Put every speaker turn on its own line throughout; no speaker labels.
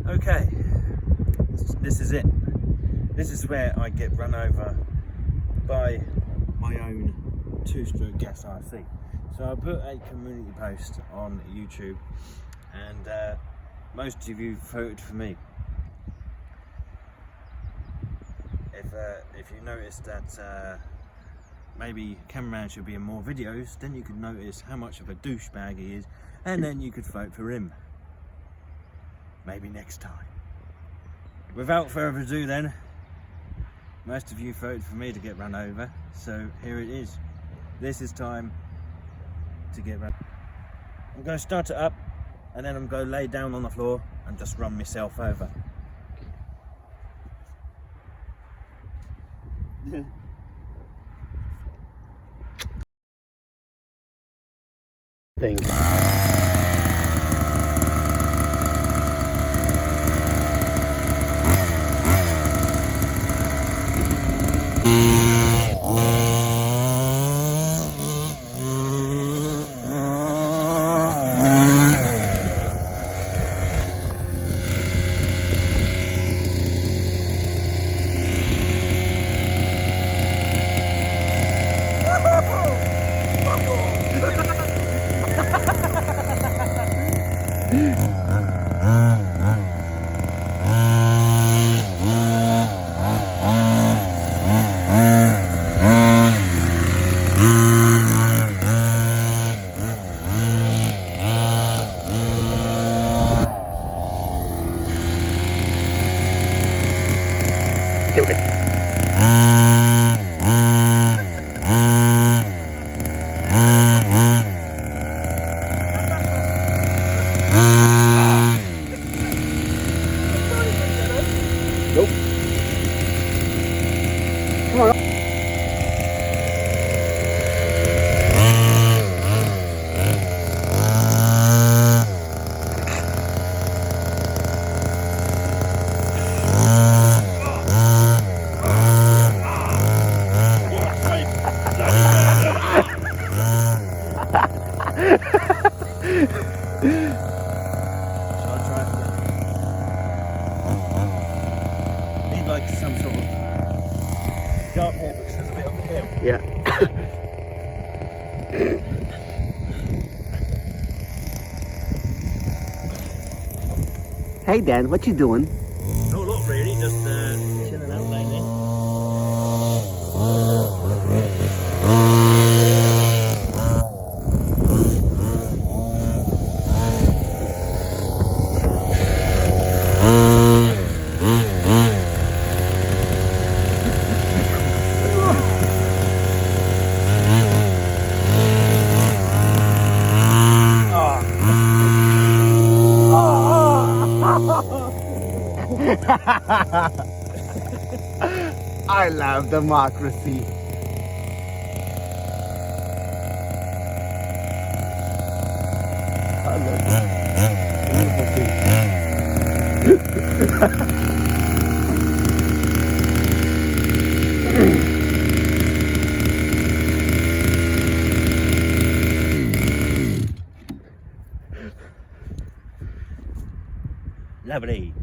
Okay, this is it. This is where I get run over by my own two-stroke gas RC. So I put a community post on YouTube, and most of you voted for me. If you notice that maybe cameraman should be in more videos, then you could notice how much of a douchebag he is, and then you could vote for him. Maybe next time. Without further ado then, most of you voted for me to get run over, so here it is. This is time to get run. I'm going to start it up, and then I'm going to lay down on the floor and just run myself over.
Thing. Nope. Come on.
Like some sort of jump here because there's a bit of a hill.
Yeah. Hey Dan, what you doing?
Not a lot really, just chilling out lately.
I love democracy. I love
Lovely.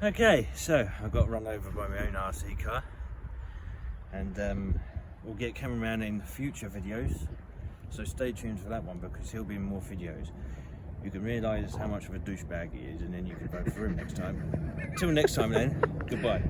Okay, so I got run over by my own RC car, and we'll get cameraman in future videos, so stay tuned for that one because he'll be in more videos. You can realise how much of a douchebag he is, and then you can vote for him next time. Until next time then, goodbye.